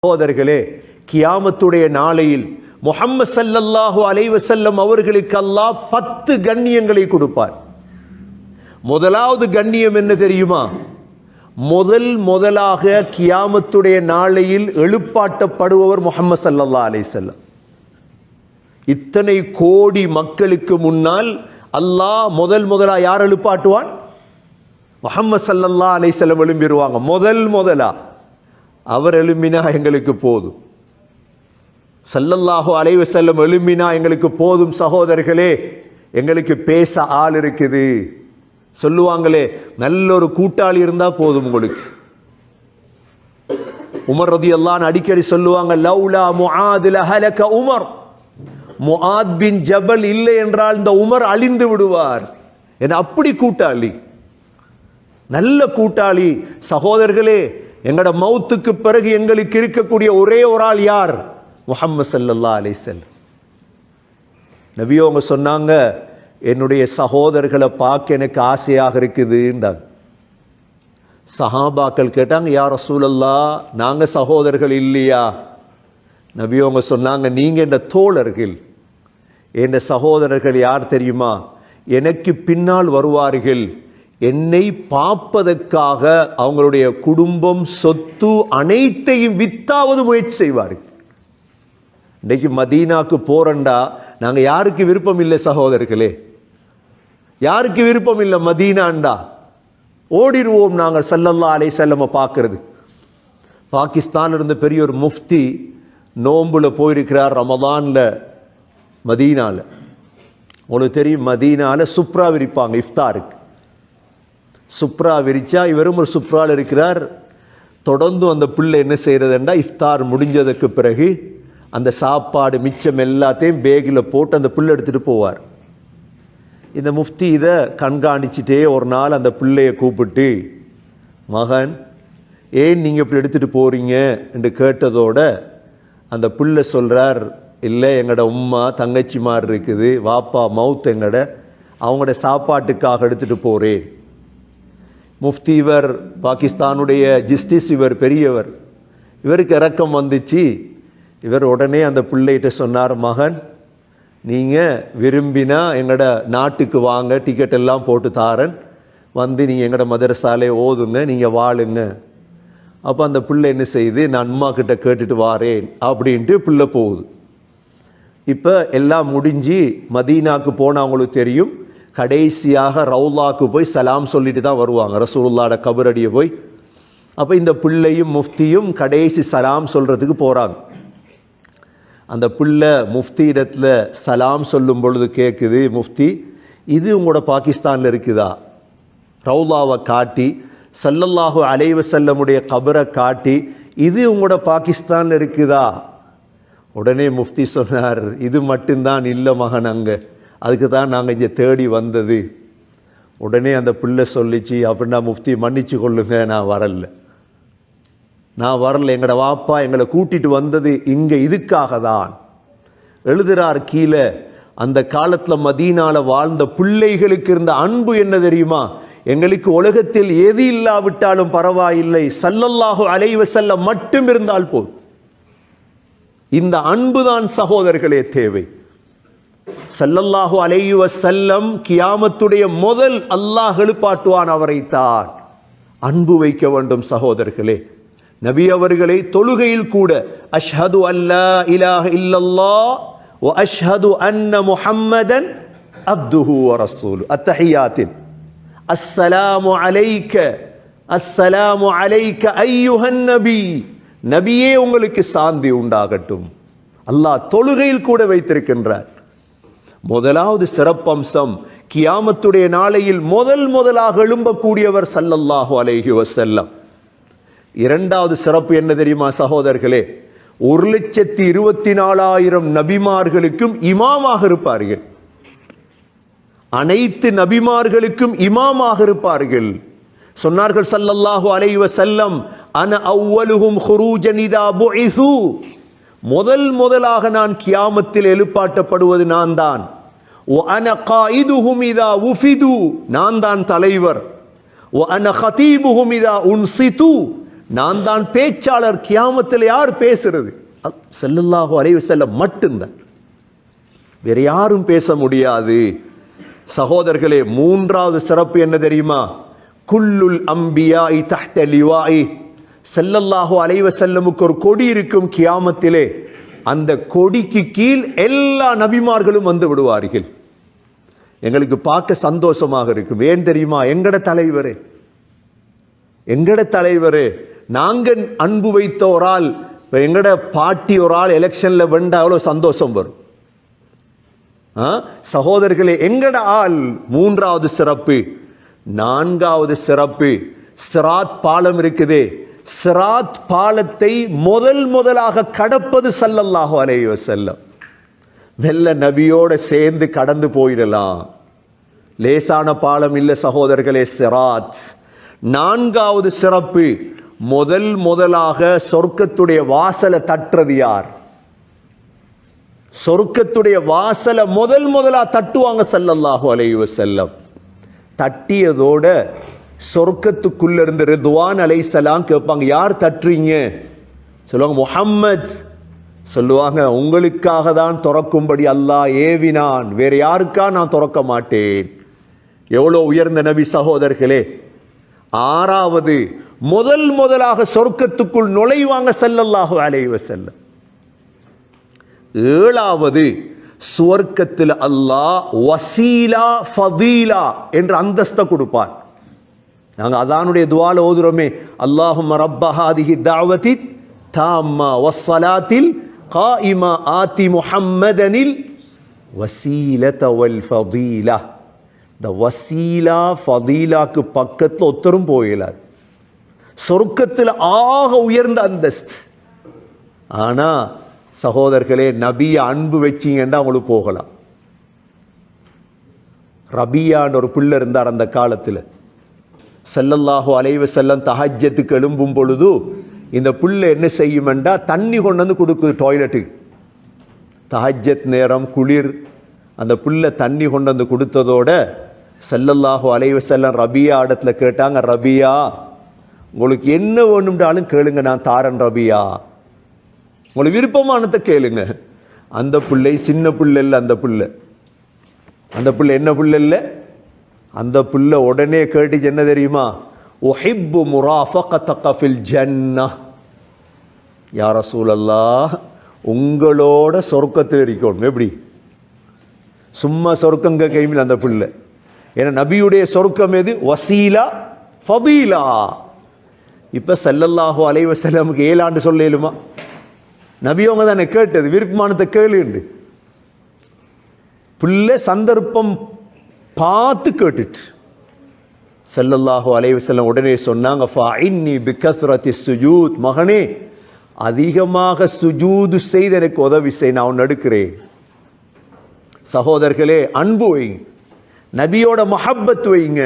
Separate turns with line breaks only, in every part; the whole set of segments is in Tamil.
சகோதரர்களே, கியாமத்துடைய நாளையில் முஹம்மது ஸல்லல்லாஹு அலைஹி வஸல்லம் அவர்களுக்கு அல்லாஹ் 10 கண்ணியங்களை கொடுப்பார். முதலாவது கண்ணியம் என்ன தெரியுமா? முதலாக கியாமத்துடைய நாளையில் எழுப்பாட்டப்படுபவர் முஹம்மது ஸல்லல்லாஹு அலைஹி வஸல்லம். இத்தனை கோடி மக்களுக்கு முன்னால் அல்லாஹ் முதலா யார் எழுப்பாட்டுவான்? முஹம்மது ஸல்லல்லாஹு அலைஹி வஸல்லம் எழும்பிடுவாங்க. முதலா அவர் எழும்பினா எங்களுக்கு போதும். ஸல்லல்லாஹு அலைஹி வஸல்லம் எழும்பினா எங்களுக்கு போதும். சகோதரர்களே, எங்களுக்கு பேச ஆள் இருக்குது. சொல்லுவாங்களே, நல்ல ஒரு கூட்டாளி இருந்தா போதும் உங்களுக்கு. உமர் ரலியல்லாஹு அன்ஹு அடிக்கடி சொல்லுவாங்க, லௌலா முஆத் லஹலக உமர். முஆத் பின் ஜபல் இல்லை என்றால் இந்த உமர் அழிந்து விடுவார். என்ன அப்படி கூட்டாளி, நல்ல கூட்டாளி. சகோதரர்களே, எங்கட மௌத்துக்கு பிறகு எங்களுக்கு இருக்கக்கூடிய ஒரே ஒரு ஆள் யார்? முஹம்மது ஸல்லல்லாஹு அலைஹி வஸல்லம். நபி அவங்க சொன்னாங்க, என்னுடைய சகோதரர்களை பார்க்க எனக்கு ஆசையாக இருக்குதுன்றாங்க. சஹாபாக்கள் கேட்டாங்க, யா ரசூலல்லாஹ், நாங்க சகோதரர்கள் இல்லையா? நபி அவங்க சொன்னாங்க, நீங்க என்ற தோழர்கள். என்ற சகோதரர்கள் யார் தெரியுமா? எனக்கு பின்னால் வருவார்கள், என்னை பார்ப்பதற்காக அவங்களுடைய குடும்பம் சொத்து அனைத்தையும் வித்தாவது முயற்சி செய்வார்கள். இன்றைக்கு மதீனாக்கு போறண்டா நாங்க யாருக்கு விருப்பம் இல்லை சகோதரர்களே? யாருக்கு விருப்பம் இல்லை? மதீனாண்டா ஓடிடுவோம் நாங்கள் ஸல்லல்லாஹு அலைஹி வஸல்லம் பார்க்கறது. பாகிஸ்தான்ல இருந்த பெரிய ஒரு முஃப்தி நோம்புல போயிருக்கிறார் ரமதான்ல மதீனால. உங்களுக்கு தெரியும், மதீனால சுப்ரா விரிப்பாங்க இஃப்தாருக்கு. சுப்ரா விரிச்சா இவரும் ஒரு சுப்ரால் இருக்கிறார். தொடர்ந்து அந்த பிள்ளை என்ன செய்யறதுண்டா, இஃப்தார் முடிஞ்சதுக்கு பிறகு அந்த சாப்பாடு மிச்சம் எல்லாத்தையும் பேகில் போட்டு அந்த பிள்ளை எடுத்துட்டு போவார். இந்த முஃப்தி இதை கண்காணிச்சுட்டே ஒரு நாள் அந்த பிள்ளையை கூப்பிட்டு, மகன், ஏன் நீங்கள் இப்படி எடுத்துகிட்டு போகிறீங்க என்று கேட்டதோட அந்த பிள்ளை சொல்கிறார், இல்லை எங்களோட உம்மா தங்கச்சி மாதிரி இருக்குது, வாப்பா மவுத் எங்கட, அவங்களோட சாப்பாட்டுக்காக எடுத்துகிட்டு போகிறேன். முஃப்தி இவர் பாகிஸ்தானுடைய ஜஸ்டிஸ், இவர் பெரியவர், இவருக்கு இரக்கம் வந்துச்சு. இவர் உடனே அந்த பிள்ளைகிட்ட சொன்னார், மகன், நீங்கள் விரும்பினா எங்களோட நாட்டுக்கு வாங்க, டிக்கெட் எல்லாம் போட்டு தாரன், வந்து நீங்கள் எங்களோட மதரசாலே ஓதுங்க, நீங்கள் வாழுங்க. அப்போ அந்த பிள்ளை என்ன செய்யுது, நான் அம்மா கிட்ட கேட்டுட்டு வாரேன் அப்படின்ட்டு பிள்ளை போகுது. இப்போ எல்லாம் முடிஞ்சு மதீனாக்கு போனால் அவங்களுக்கு தெரியும், கடைசியாக ரவுலாக்கு போய் சலாம் சொல்லிட்டு தான் வருவாங்க, ரசூலுல்லாஹ்வோட கபரடியை போய். அப்போ இந்த பிள்ளையும் முஃப்தியும் கடைசி சலாம் சொல்கிறதுக்கு போகிறாங்க. அந்த பிள்ளை முஃப்தி இடத்துல சலாம் சொல்லும் பொழுது கேட்குது, முஃப்தி, இது உங்களோட பாகிஸ்தானில் இருக்குதா? ரவுலாவை காட்டி, ஸல்லல்லாஹு அலைஹி வஸல்லமுடைய கபரை காட்டி, இது உங்களோட பாகிஸ்தானில் இருக்குதா? உடனே முஃப்தி சொன்னார், இது மட்டும்தான் இல்லை மகன், அங்கே அதுக்கு தான் நாங்கள் இங்கே தேடி வந்தது. உடனே அந்த பிள்ளை சொல்லிச்சு, அப்படின்னா முஃப்தி மன்னிச்சு கொள்ளுங்க, நான் வரல, எங்களோட வாப்பா எங்களை கூட்டிட்டு வந்தது இங்கே இதுக்காக தான். எழுதுறார் கீழே, அந்த காலத்தில் மதீனால வாழ்ந்த பிள்ளைகளுக்கு இருந்த அன்பு என்ன தெரியுமா? எங்களுக்கு உலகத்தில் எது இல்லாவிட்டாலும் பரவாயில்லை, ஸல்லல்லாஹு அலைஹி வஸல்லம் மட்டும் இருந்தால் போதும். இந்த அன்புதான் சகோதரர்களே தேவை. ஸல்லல்லாஹு அலைஹி வஸல்லம் கியாமத்துடைய முதல் அல்லாஹ் எழுப்பாட்டுவான் அவரைத்தான். அன்பு வைக்க வேண்டும் சகோதரர்களே. நபி அவர்களை தொழுகையில் கூட அஷ்ஹது அல்லா இலாஹ இல்லல்லாஹ் வ அஷ்ஹது அன்ன முஹம்மதன் அப்துஹு வ ரசூலுஹு அத்தஹியாத்தின் அஸ்ஸலாமு அலைக்க அய்யுஹன் நபி, நபியே உங்களுக்கு சாந்தி உண்டாகட்டும். அல்லாஹ் தொழுகையில் கூட வைத்திருக்கின்றார். முதலாவது சிறப்பம்சம், கியாமத்துடைய நாளையில் முதலாக எழும்பக்கூடியவர் ஸல்லல்லாஹு அலைஹி வஸல்லம். இரண்டாவது சிறப்பு என்ன தெரியுமா சகோதரர்களே? 1,24,000 நபிமார்களுக்கும் இமாமாக இருப்பார்கள். அனைத்து நபிமார்களுக்கும் இமாமாக இருப்பார்கள். சொன்னார்கள் ஸல்லல்லாஹு அலைஹி வஸல்லம், அன அவ்வலுஹும் குரூஜன் இதா புஇஸு, முதலாக நான் கியாமத்தில் எழுப்பாட்டப்படுவது நான் தான். வ அன காயிதுஹும் இதா உஃபிது, நான் தான் தலைவர். வ அன கதீபுஹும் இதா உன்சிது, நான் தான் பேச்சாளர். கியாமத்தில் யார் பேசுறது? ஸல்லல்லாஹு அலைஹி வஸல்லம் மட்டும்தான், வேற யாரும் பேச முடியாது. சகோதரர்களே, மூன்றாவது சிறப்பு என்ன தெரியுமா? குல்லுல் அம்பியாஇ தஹ்த லிவாஇ. ஸல்லல்லாஹு அலைஹி வஸல்லமுக்கு ஒரு கொடி இருக்கும் கியாமத்திலே. அந்த கொடிக்கு கீழ் எல்லா நபிமார்களும் வந்து விடுவார்கள். எங்களுக்கு பார்க்க சந்தோஷமாக இருக்கும். ஏன் தெரியுமா? எங்கட தலைவரே நாங்க அன்பு வைத்த ஒரு ஆள், எங்கட பாட்டி ஒரு ஆள் எலெக்ஷன்ல வெண்டா எவ்வளவு சந்தோஷம் வரும். சகோதரர்களே, எங்கட ஆள். மூன்றாவது சிறப்பு. நான்காவது சிறப்பு, சிராத் பாலம் இருக்குதே, சிராத் பாலத்தை முதலாக கடப்பது ஸல்லல்லாஹு அலைஹி வஸல்லம். மெல்ல நபியோட சேர்ந்து கடந்து போயிடலாம். லேசான பாலம் இல்ல சகோதரர்களே, சிராத். நான்காவது சிறப்பு, முதலாக சொர்க்கத்துடைய வாசலை தட்டுறது யார்? சொர்க்கத்துடைய வாசலை முதலா தட்டுவாங்க ஸல்லல்லாஹு அலைஹி வஸல்லம். தட்டியதோட சொர்க்கத்துக்குள்ள இருந்து ரிதுவான் அலைஹிஸ்ஸலாம் கேட்பாங்க, யார் தட்டுறீங்க? சொல்லுவாங்க, முஹம்மத். சொல்லுவாங்க, உங்களுக்காக தான் திறக்கும்படி அல்லாஹ் ஏவினான், வேற யாருக்கா நான் திறக்க மாட்டேன். எவ்வளவு உயர்ந்த நபி சகோதரர்களே. ஆறாவது, முதலாக சொர்க்கத்துக்குள் நுழைவாங்க ஸல்லல்லாஹு அலைஹி வஸல்லம். ஏழாவது, சுவர்க்கத்தில் அல்லாஹ் வசீலா ஃபதீலா என்ற அந்தஸ்தை கொடுப்பார். நாங்கள் அதானுடைய துஆல ஓதுறோமே, அல்லாஹும்ம ரப்ப ஹாதிஹி தஅவதி தாம்மா வஸ்ஸலாத்தில் காயிமா ஆதி முஹம்மதனில் வசீலத வல் ஃபதீலா. இந்த வசீலா ஃபதீலாக்கு பக்கத்தில் ஒத்தரும் போயிடாது. சொர்க்கத்தில் ஆக உயர்ந்த அந்தஸ்து. ஆனா சகோதரர்களே, நபியை அன்பு வச்சிங்கன்னா அவங்களுக்கு போகலாம். ரபியான்னு ஒரு பிள்ளை இருந்தார் அந்த காலத்தில். ஸல்லல்லாஹு அலைஹி வஸல்லம் தஹஜ்ஜத்துக்கு எழும்பும் பொழுது இந்த பிள்ளை என்ன செய்யுமெண்டா, தண்ணி கொண்டு வந்து கொடுக்குது டாய்லெட்டுக்கு. தஹஜ்ஜத் நேரம், குளிர். அந்த பிள்ளை தண்ணி கொண்டு வந்து கொடுத்ததோட ஸல்லல்லாஹு அலைஹி வஸல்லம் ரபியா இடத்துல கேட்டாங்க, ரபியா உங்களுக்கு என்ன வேணும்னாலும் கேளுங்க, நான் தாரன் ரபியா, உங்களுக்கு விருப்பமானதை கேளுங்க. அந்த பிள்ளை சின்ன பிள்ளை இல்லை, அந்த பிள்ளை என்ன பிள்ளை இல்லை, அந்த பிள்ளை உடனே கேட்டுச்சு என்ன தெரியுமா? உஹிப்பு முராஃபகதக ஃபில் ஜன்னஹ். யா ரசூலல்லாஹ், உங்களோட சொர்க்கத்தில் இருக்கணும். எப்படி? சும்மா சொர்க்கங்க கைமில் அந்த பிள்ளை. ஏன்னா நபியுடைய சொர்க்கம் எது? வசீலா ஃபதீலா. இப்ப ஸல்லல்லாஹு அலைஹி வஸல்லமுக்கு 7 ஆண்டு சொல்லலுமா? நபியவங்க தானே கேட்டது, விருப்பமானத்தை கேளுண்டு. பிள்ளை சந்தர்ப்பம் பார்த்து கேட்டுட்டு ஸல்லல்லாஹு அலைஹி வஸல்லம் உடனே சொன்னாங்க, ஃபஇன்னி பிகஸ்ரத்தி சுஜூத். மகனே, அதிகமாக சுஜூது செய்து எனக்கு உதவி செய், நான் உன்னை எடுக்கிறேன். சகோதரர்களே, அன்பு வைங்க, நபியோட மஹப்பத் வைங்க.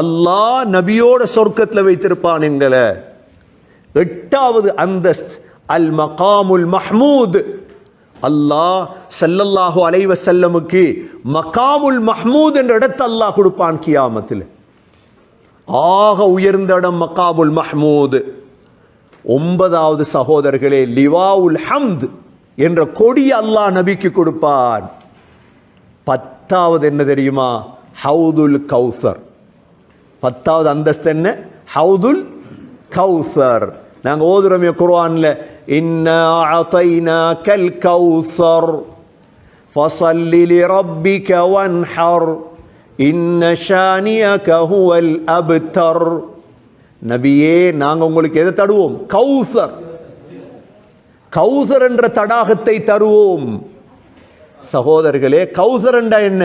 அல்லாஹ் நபியோட சொர்க்கத்தில் வைத்திருப்பான் எங்களை. 8வது அந்தஸ்த், அல் மகாமுல் மஹ்மூத். அல்லாஹ் ஸல்லல்லாஹு அலைஹி வஸல்லமுக்கு மகாமுல் மஹ்மூத் என்ற இடத்தை அல்லாஹ் கொடுப்பான் கியாமத்தில். ஆக உயர்ந்த இடம் மகாமுல் மஹ்மூத். 9வது சகோதரர்களே, லிவாவுல் ஹம்த் என்ற கொடி அல்லாஹ் நபிக்கு கொடுப்பான். 10வது என்ன தெரியுமா? ஹவுதுல் கௌசர். 10வது அந்தஸ்து என்ன? ஹவுதுல் கௌசர். நாங்க ஓதுறோமே குர்ஆன்ல, இன்னா அதைனாக்கல் கௌசர் ஃபஸல்லி லிரப்பிக வன்ஹர் இன்ன ஷானியக ஹுவல் அப்தர். நபியே, நாங்க உங்களுக்கு எதை தருவோம்? கௌசர். கௌசர் என்ற தடாகத்தை தருவோம். சகோதரர்களே, கௌசர் என்றா என்ன?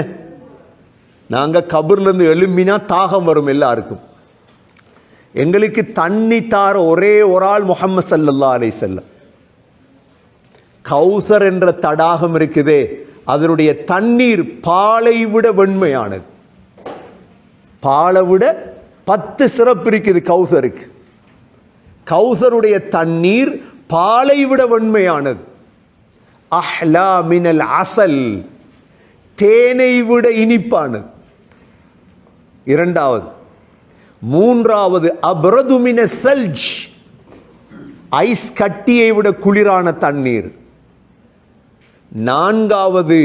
நாங்க கபர்ல இருந்து எழும்பினா தாகம் வரும் எல்லாருக்கும். எங்களுக்கு தண்ணி தார ஒரே ஒரு ஆள் முஹம்மது ஸல்லல்லாஹு அலைஹி வஸல்லம். கௌசர் என்ற தடாகம் இருக்குதே, அதனுடைய தண்ணீர் பாலை விட வெண்மையானது. பாலை விட 10 சிறப்பு இருக்குது கௌசருக்கு. கௌசருடைய தண்ணீர் பாலை விட வெண்மையானது. அஹ்லா மினல் அசல், தேனை விட இனிப்பானது. 2வது. 3வது, அப்ரது மின சல்ஜ், ஐஸ் கட்டியை விட குளிரான தண்ணீர். நான்காவது,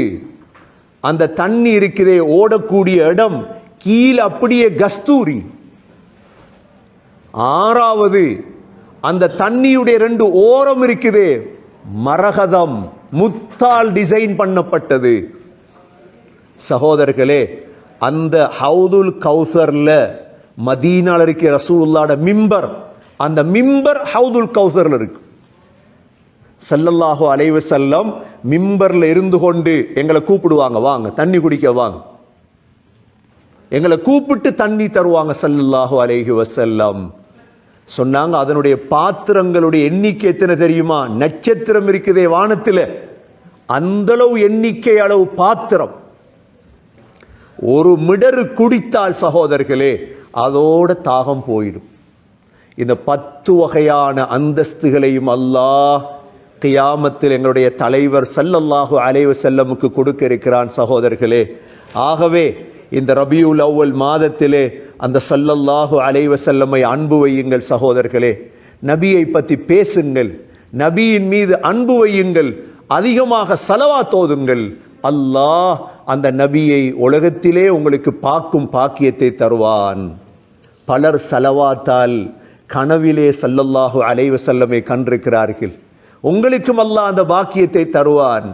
அந்த தண்ணி இருக்கிறே ஓடக்கூடிய இடம் கீழே அப்படியே கஸ்தூரி. ஆறாவது, அந்த தண்ணியுடைய 2 ஓரம் இருக்குதே மரகதம், முத்தால் டிசைன் பண்ணப்பட்டது. சகோதரர்களே, அந்த ஹவுதுல் கௌசர்ல மதீனால இருக்கிற ரசூலுல்லாஹ்வோட மிம்பர், அந்த மிம்பர் ஹவுதுல் கௌசர்ல இருக்கு. ஸல்லல்லாஹு அலைஹி வஸல்லம் மிம்பர்ல இருந்து கொண்டு எங்களை கூப்பிடுவாங்க, வாங்க தண்ணி குடிக்க வாங்க, எங்களை கூப்பிட்டு தண்ணி தருவாங்க. ஸல்லல்லாஹு அலைஹி வஸல்லம் சொன்னாங்க, அதனுடைய பாத்திரங்களுடைய எண்ணிக்கை எத்தனை தெரியுமா? நட்சத்திரம் இருக்குதே வானத்தில், அந்த அளவு எண்ணிக்கை அளவு பாத்திரம். ஒரு மிடரு குடித்தால் சகோதரர்களே அதோட தாகம் போயிடும். இந்த 10 வகையான அந்தஸ்துகளையும் அல்லாஹ் கியாமத்தில் எங்களுடைய தலைவர் ஸல்லல்லாஹு அலைஹி வஸல்லமுக்கு கொடுக்க இருக்கிறான் சகோதரர்களே. ஆகவே இந்த ரபியுல் அவ்வல் மாதத்திலே அந்த ஸல்லல்லாஹு அலைஹி வஸல்லமை அன்பு வையுங்கள் சகோதரர்களே. நபியை பற்றி பேசுங்கள், நபியின் மீது அன்பு வையுங்கள், அதிகமாக ஸலவாத் ஓதுங்கள். அல்லாஹ் அந்த நபியை உலகத்திலே உங்களுக்கு பார்க்கும் பாக்கியத்தை தருவான். பலர் ஸலவாத்தால் கனவிலே ஸல்லல்லாஹு அலைஹி வஸல்லமை கண்டிருக்கிறார்கள். உங்களுக்கும் அல்லாஹ் அந்த பாக்கியத்தை தருவான்.